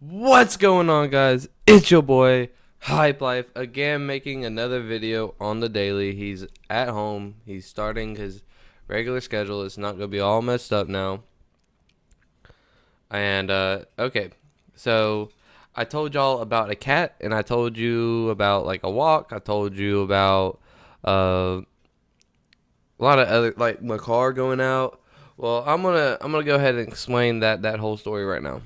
What's going on, guys? It's your boy Hype Life again, making another video on the daily. He's at home. He's starting his regular schedule. It's not gonna be all messed up now. And okay, so I told y'all about a cat, and I told you about like a walk. I told you about uh, a lot of other like my car going out. Well, I'm gonna go ahead and explain that whole story right now.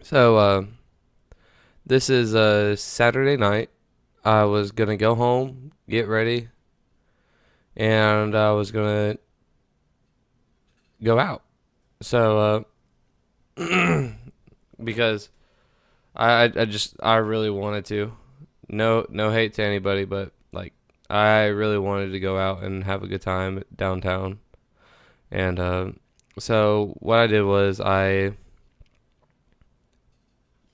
So this is a Saturday night. I was gonna go home, get ready, and I was gonna go out. So because I really wanted to. No hate to anybody, but like I really wanted to go out and have a good time downtown. And so what I did was I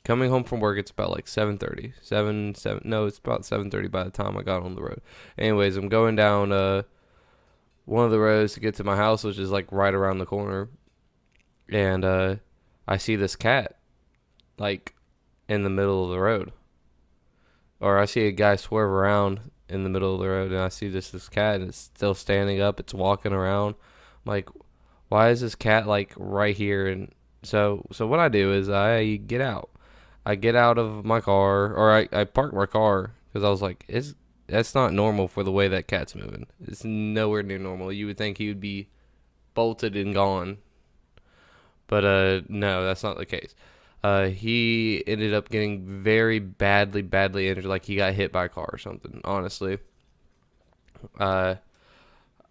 coming home from work. It's about like 7:30, 7. No, it's about 7:30 by the time I got on the road. Anyways, I'm going down one of the roads to get to my house, which is like right around the corner, and I see this cat like in the middle of the road, or I see a guy swerve around in the middle of the road, and I see this cat, and it's still standing up. It's walking around. I'm like, why is this cat like right here? And so what I do is I get out. I get out of my car, or I park my car because I was like, that's not normal for the way that cat's moving. It's nowhere near normal. You would think he would be bolted and gone, but no, that's not the case. He ended up getting very badly injured, like he got hit by a car or something. Honestly, uh,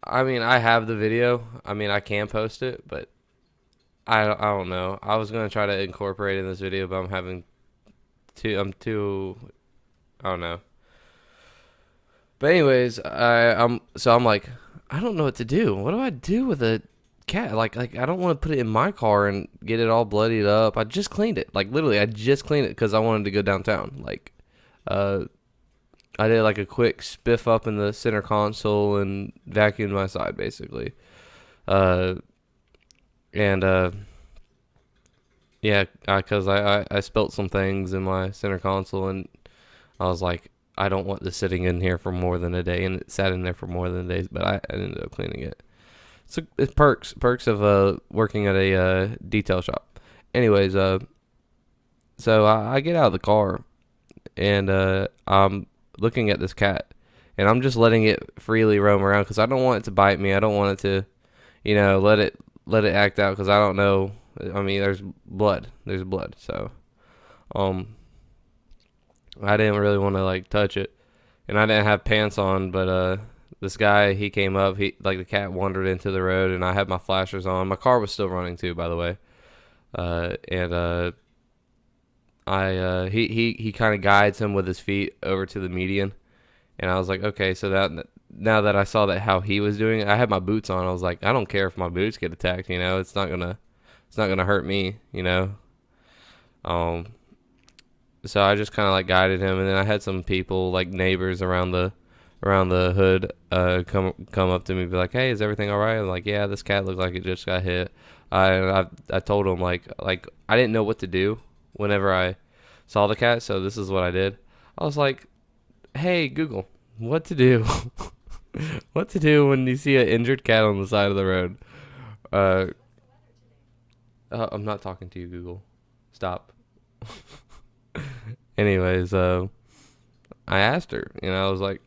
I mean, I have the video. I mean, I can post it, but I don't know. I was gonna try to incorporate it in this video, but I'm too, I don't know. But anyways, I'm like, I don't know what to do. What do I do with a cat? Like I don't want to put it in my car and get it all bloodied up. I just cleaned it. Like literally, I just cleaned it because I wanted to go downtown. Like, uh, I did like a quick spiff up in the center console and vacuumed my side basically. Uh, and yeah, because I spilt some things in my center console, and I was like, I don't want this sitting in here for more than a day, and it sat in there for more than a day. But I ended up cleaning it. So it's perks of working at a detail shop. Anyways, so I get out of the car, and I'm looking at this cat, and I'm just letting it freely roam around because I don't want it to bite me. I don't want it to, let it act out because I don't know. I mean, there's blood. There's blood. So um, I didn't really want to like touch it, and I didn't have pants on. But this guy, he came up. He like the cat wandered into the road, and I had my flashers on. My car was still running too, by the way. And I he kind of guides him with his feet over to the median, and I was like, okay, so that now that I saw that how he was doing it, I had my boots on. I was like, I don't care if my boots get attacked. It's not gonna hurt me. Um, so I just kind of like guided him, and then I had some people like neighbors around the hood come up to me and be like, hey, is everything all right? I'm like, yeah, this cat looks like it just got hit. I told him like I didn't know what to do whenever I saw the cat, so this is what I did. I was like, hey Google, what to do? What to do when you see an injured cat on the side of the road? Uh, I'm not talking to you, Google. Stop. Anyways, I asked her, I was like,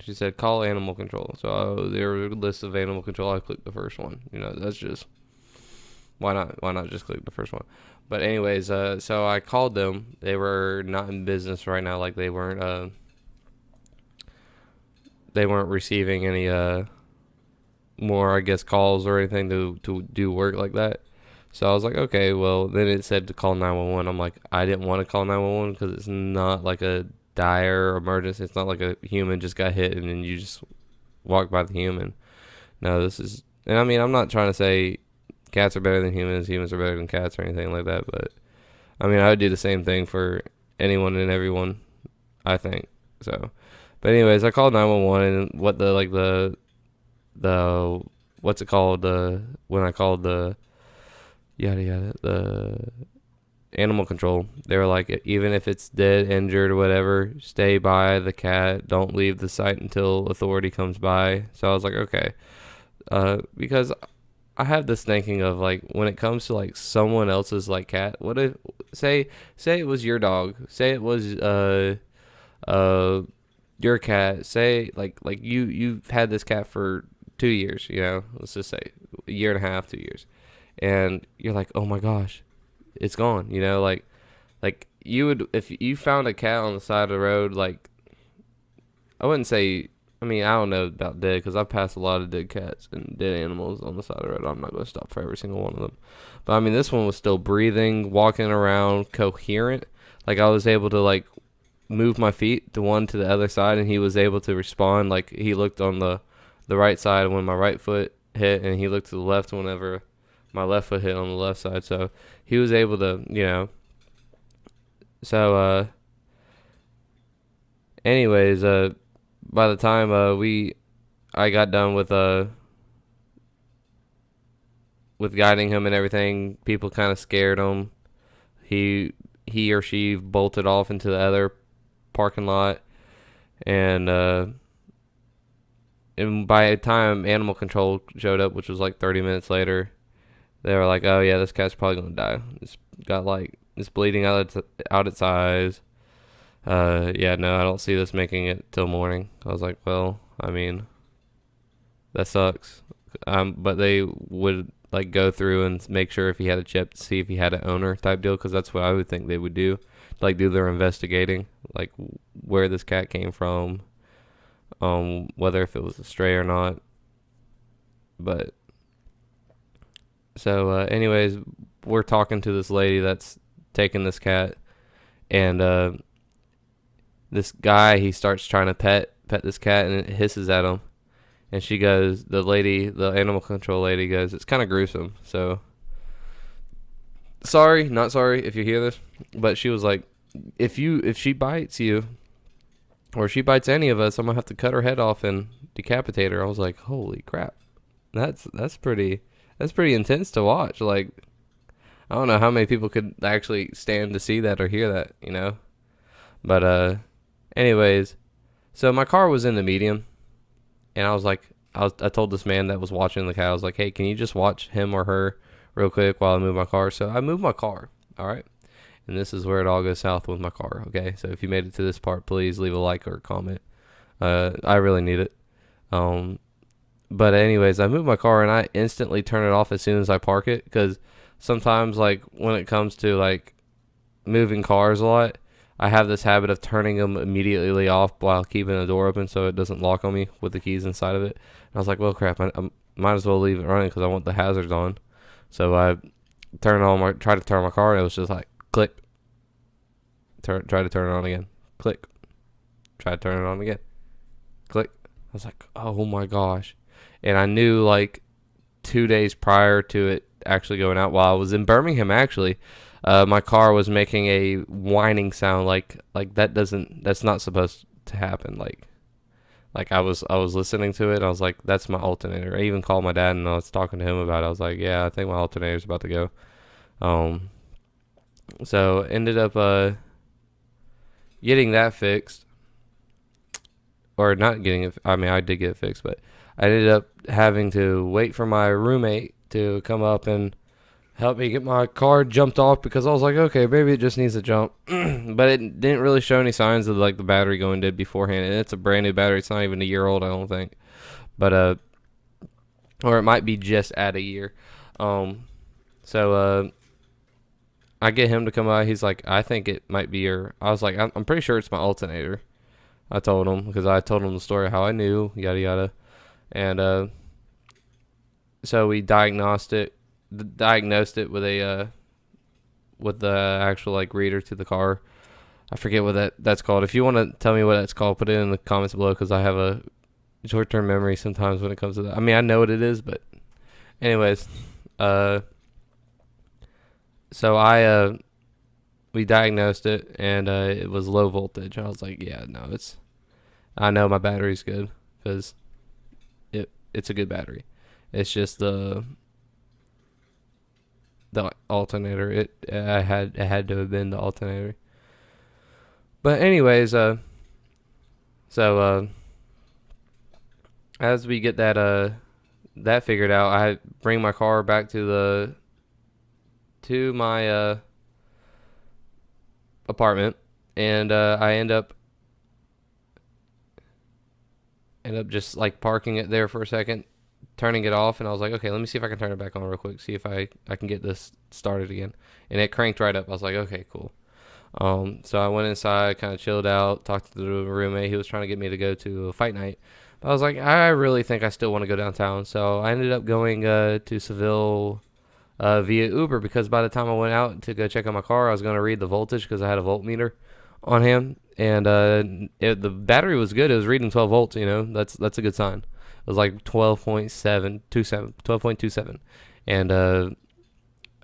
she said, call animal control. So there was a list of animal control. I clicked the first one. That's just, why not? Why not just click the first one? But anyways, so I called them. They were not in business right now. Like they weren't receiving any more, I guess, calls or anything to do work like that. So I was like, okay, well, then it said to call 911. I'm like, I didn't want to call 911 because it's not like a dire emergency. It's not like a human just got hit and then you just walk by the human. No, and I mean, I'm not trying to say cats are better than humans are better than cats or anything like that, but I mean, I would do the same thing for anyone and everyone, I think. So, but anyways, I called 911 and what the what's it called? When I called the yada yada, animal control. They were like, even if it's dead, injured, or whatever, stay by the cat. Don't leave the site until authority comes by. So I was like, okay, because I have this thinking of like when it comes to like someone else's like cat. What if say it was your dog? Say it was uh your cat. Say like you've had this cat for 2 years. You know, let's just say a year and a half, 2 years, and you're like, oh my gosh, it's gone. You know, like you would if you found a cat on the side of the road. Like I wouldn't say. I mean, I don't know about dead because I've passed a lot of dead cats and dead animals on the side of the road. I'm not going to stop for every single one of them. But I mean, this one was still breathing, walking around, coherent. Like I was able to like move my feet to one to the other side, and he was able to respond. Like he looked on the right side when my right foot hit, and he looked to the left whenever my left foot hit on the left side. So he was able to, you know. So, anyways, by the time I got done with guiding him and everything, people kind of scared him. He or she bolted off into the other parking lot, and by the time animal control showed up, which was like 30 minutes later, they were like, "Oh yeah, this cat's probably gonna die. It's bleeding out its eyes." Yeah, no, I don't see this making it till morning. I was like, well, I mean, that sucks. But they would like go through and make sure if he had a chip to see if he had an owner type deal, because that's what I would think they would do, like do their investigating, like where this cat came from, whether if it was a stray or not. But so, anyways, we're talking to this lady that's taking this cat, and this guy, he starts trying to pet this cat, and it hisses at him. And she goes, the animal control lady goes, it's kind of gruesome. So sorry, not sorry if you hear this, but she was like, if she bites you, or she bites any of us, I'm gonna have to cut her head off and decapitate her. I was like, holy crap, that's pretty intense to watch. Like, I don't know how many people could actually stand to see that or hear that, you know. But anyways, so my car was in the medium, and I was like, I told this man that was watching the cat, I was like, hey, can you just watch him or her real quick while I move my car? So I moved my car, all right? And this is where it all goes south with my car, okay? So if you made it to this part, please leave a like or a comment. I really need it. But anyways, I moved my car, and I instantly turn it off as soon as I park it, because sometimes, like, when it comes to, like, moving cars a lot, I have this habit of turning them immediately off while keeping the door open so it doesn't lock on me with the keys inside of it. And I was like, well, crap, I might as well leave it running because I want the hazards on. So I tried to turn my car, and it was just like, click. Try to turn it on again. Click. Try to turn it on again. Click. I was like, oh my gosh. And I knew like 2 days prior to it actually going out, while I was in Birmingham actually, my car was making a whining sound like that's not supposed to happen. Like I was listening to it, and I was like, that's my alternator. I even called my dad, and I was talking to him about it. I was like, yeah, I think my alternator's about to go. So ended up getting that fixed, or not getting it. I mean, I did get it fixed, but I ended up having to wait for my roommate to come up and help me get my car jumped off, because I was like, okay, maybe it just needs a jump. But it didn't really show any signs of like the battery going dead beforehand. And it's a brand new battery. It's not even a year old, I don't think. But or it might be just at a year. So I get him to come by. He's like, I think it might be your. I was like, I'm pretty sure it's my alternator. I told him, because I told him the story how I knew, yada yada. And so we diagnosed it with a with the actual like reader to the car. I forget what that's called. If you want to tell me what that's called, put it in the comments below, because I have a short-term memory sometimes when it comes to that. I mean, I know what it is, but anyways, so we diagnosed it, and it was low voltage. I was like, yeah, no, I know my battery's good, because it's a good battery. It's just the alternator. It had to have been the alternator. But anyways, so as we get that figured out, I bring my car back to my apartment, and I end up just like parking it there for a second, turning it off, and I was like, okay, let me see if I can turn it back on real quick, see if I can get this started again. And it cranked right up. I was like, okay, cool. So I went inside, kind of chilled out, talked to the roommate. He was trying to get me to go to a fight night. But I was like, I really think I still want to go downtown. So I ended up going to Seville via Uber, because by the time I went out to go check on my car, I was going to read the voltage because I had a voltmeter on him, and the battery was good. It was reading 12 volts. That's a good sign. It was like 12.27, and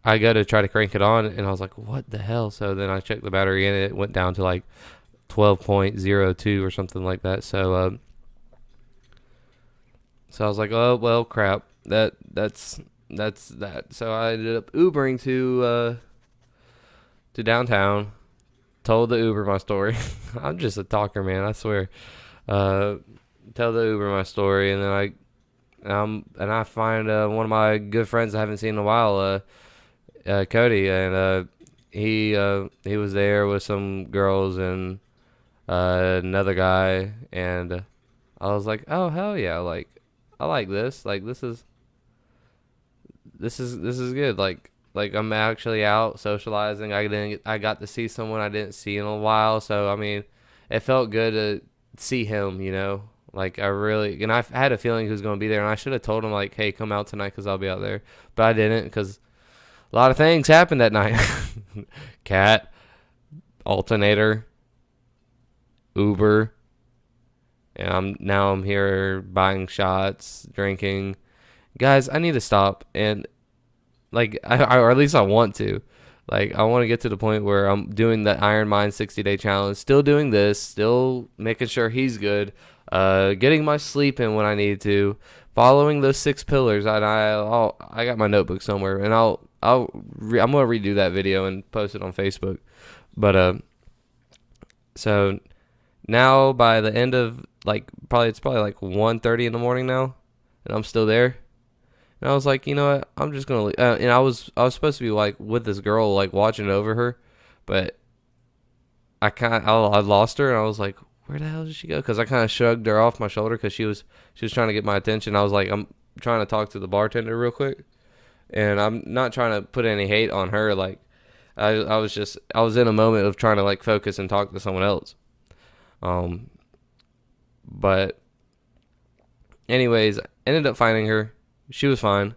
I go to try to crank it on, and I was like, what the hell? So then I checked the battery, and it went down to like 12.02 or something like that. So I was like, oh well, crap. That's that. So I ended up Ubering to downtown. Told the Uber my story. I'm just a talker, man. I swear. Tell the Uber my story, and then I find one of my good friends I haven't seen in a while, Cody, and he was there with some girls and another guy, and I was like, oh hell yeah, like I like this, like this is good, like I'm actually out socializing. I got to see someone I didn't see in a while, so I mean, it felt good to see him, Like and I had a feeling he was going to be there, and I should have told him like, hey, come out tonight because I'll be out there, but I didn't because a lot of things happened that night. Cat, alternator, Uber, and I'm here buying shots, drinking. Guys, I need to stop, and like or at least I want to. Like, I want to get to the point where I'm doing the Iron Mind 60-day challenge, still doing this, still making sure he's good, getting my sleep in when I need to, following those 6 pillars. And I got my notebook somewhere, and I'm gonna redo that video and post it on Facebook. But so now by the end of like it's probably like 1:30 in the morning now, and I'm still there. And I was like, you know what? I'm just gonna leave. And I was supposed to be like with this girl, like watching over her, but I lost her, and I was like, where the hell did she go? Because I kind of shrugged her off my shoulder because she was trying to get my attention. I was like, I'm trying to talk to the bartender real quick, and I'm not trying to put any hate on her. Like I was in a moment of trying to like focus and talk to someone else. But anyways, ended up finding her. She was fine.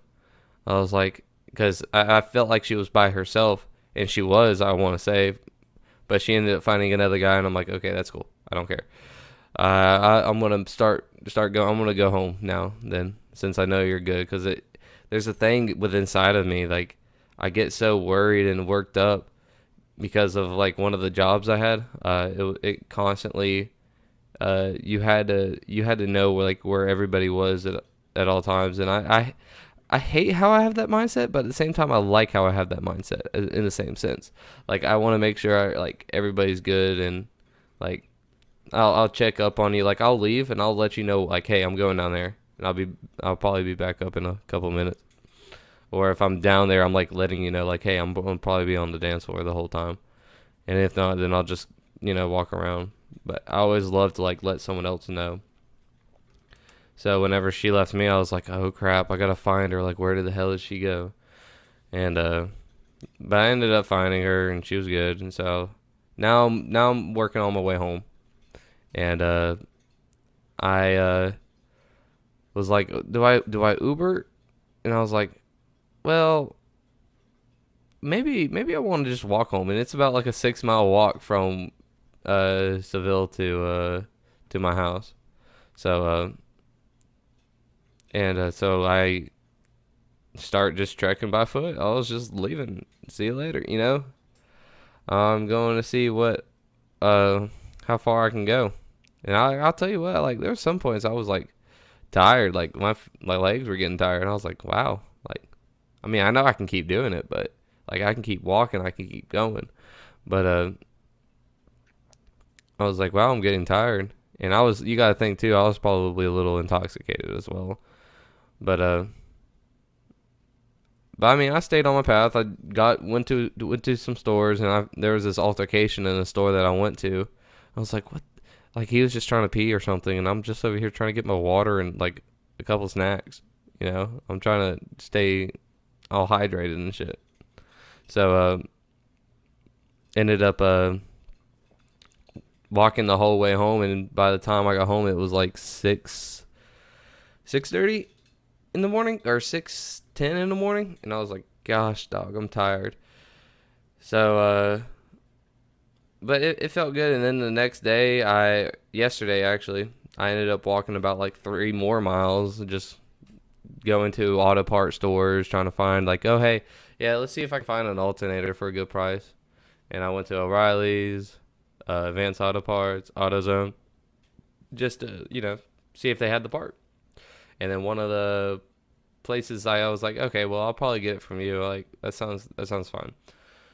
I was like, because I felt like she was by herself, and she was, I want to say, but she ended up finding another guy, and I'm like, okay, that's cool. I don't care. I'm gonna start going. I'm gonna go home now. Then, since I know you're good, because there's a thing within inside of me, like I get so worried and worked up because of like one of the jobs I had. It constantly, you had to know where everybody was at all times, and I hate how I have that mindset, but at the same time I like how I have that mindset in the same sense. Like I want to make sure like everybody's good, and like I'll check up on you. Like I'll leave and I'll let you know like, hey, I'm going down there, and I'll probably be back up in a couple minutes. Or if I'm down there, I'm like letting you know like, hey, I'm gonna probably be on the dance floor the whole time. And if not, then I'll just walk around. But I always love to like let someone else know. So whenever she left me, I was like, oh crap, I gotta find her. Like, where the hell did she go? And but I ended up finding her, and she was good. And so now I'm working on my way home, and I was like, do I Uber? And I was like, well, maybe I want to just walk home. And it's about like a 6-mile walk from Seville to my house. So so I start just trekking by foot. I was just leaving. See you later, I'm going to see what how far I can go. And I'll tell you what, like there were some points I was like tired, like my legs were getting tired, and I was like, wow, like I mean, I know I can keep doing it, but Like I can keep walking, I can keep going. But I was like, wow, I'm getting tired. And you got to think too, I was probably a little intoxicated as well. But I mean, I stayed on my path. I went to some stores, and there was this altercation in a store that I went to. I was like, what? Like he was just trying to pee or something, and I'm just over here trying to get my water and like a couple snacks. You know, I'm trying to stay all hydrated and shit. So ended up walking the whole way home, and by the time I got home, it was like 6:30 in the morning or 6:10 in the morning, and I was like, gosh, dog, I'm tired. So but it felt good. And then the next day, yesterday actually, I ended up walking about like 3 more miles, just going to auto part stores trying to find like, oh hey, yeah, let's see if I can find an alternator for a good price. And I went to O'Reilly's, Advanced Auto Parts, AutoZone, just to see if they had the part. And then one of the places I was like, okay, well I'll probably get it from you. Like that sounds fine.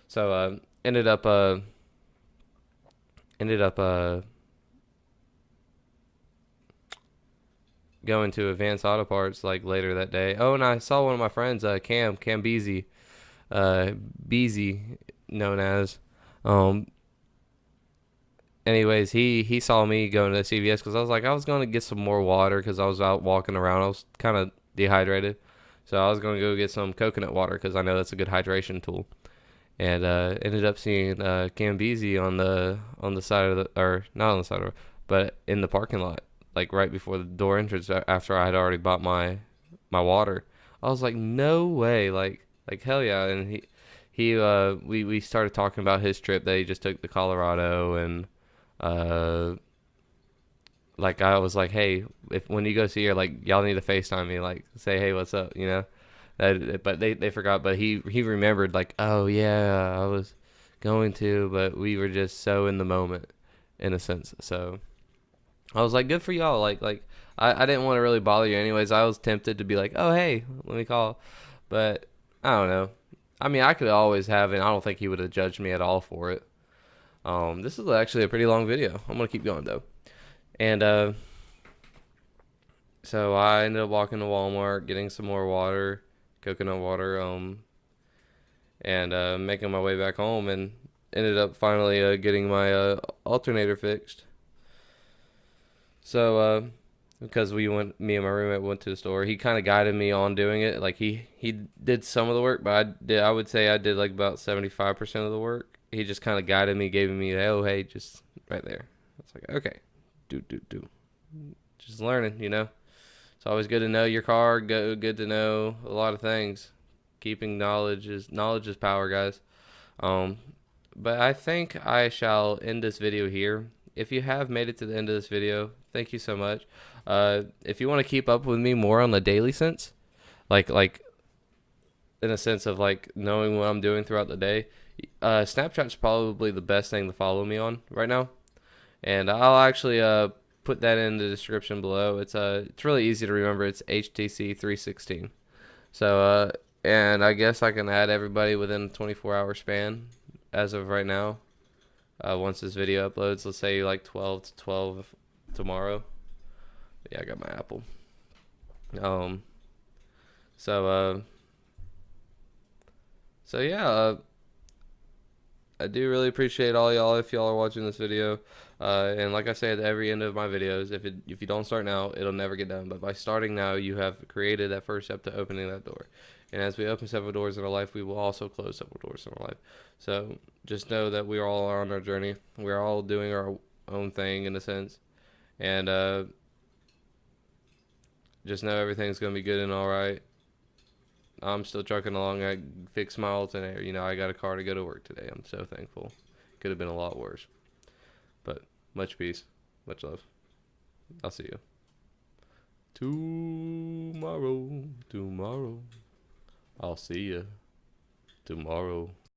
So ended up going to Advanced Auto Parts like later that day. Oh, and I saw one of my friends, Cam Beasy, Beasy, known as. Um, anyways, he saw me going to CVS because I was going to get some more water because I was out walking around. I was kind of dehydrated, so I was going to go get some coconut water because I know that's a good hydration tool. And ended up seeing Cam Beasy on the side of the, or not on the side of the, but in the parking lot, like right before the door entrance after I had already bought my water. I was like, no way, like hell yeah. And we started talking about his trip that he just took to Colorado, and uh like I was like, hey, if when you go see her, like y'all need to FaceTime me, like say hey, what's up, you know. But they forgot, but he remembered like, oh yeah, I was going to, but we were just so in the moment, in a sense. So I was like, good for y'all. Like I didn't want to really bother you anyways. I was tempted to be like, oh hey, let me call, but I don't know. I mean, I could always have, and I don't think he would have judged me at all for it. This is actually a pretty long video. I'm gonna keep going though, and so I ended up walking to Walmart, getting some more water, coconut water, and making my way back home, and ended up finally getting my alternator fixed. So because me and my roommate went to the store, he kind of guided me on doing it. Like he did some of the work, but I would say I did like about 75% of the work. He just kind of guided me, gave me, oh hey, just right there. It's like, okay, do, just learning, you know. It's always good to know your car. Good to know a lot of things. Keeping knowledge is power, guys. Um, but I think I shall end this video here. If you have made it to the end of this video, thank you so much. If you want to keep up with me more on the daily sense, like in a sense of like knowing what I'm doing throughout the day, Snapchat's probably the best thing to follow me on right now. And I'll actually put that in the description below. It's really easy to remember. It's HTC 316. So and I guess I can add everybody within a 24-hour span as of right now. Once this video uploads, let's say like 12 to 12 tomorrow. Yeah, I got my Apple. Um. So yeah. I do really appreciate all y'all if y'all are watching this video. And like I say at every end of my videos, if you don't start now, it'll never get done. But by starting now, you have created that first step to opening that door. And as we open several doors in our life, we will also close several doors in our life. So just know that we are all on our journey. We're all doing our own thing in a sense. And just know everything's going to be good and all right. I'm still trucking along. I fixed my alternator. You know, I got a car to go to work today. I'm so thankful. Could have been a lot worse. But much peace. Much love. I'll see you tomorrow. I'll see you tomorrow.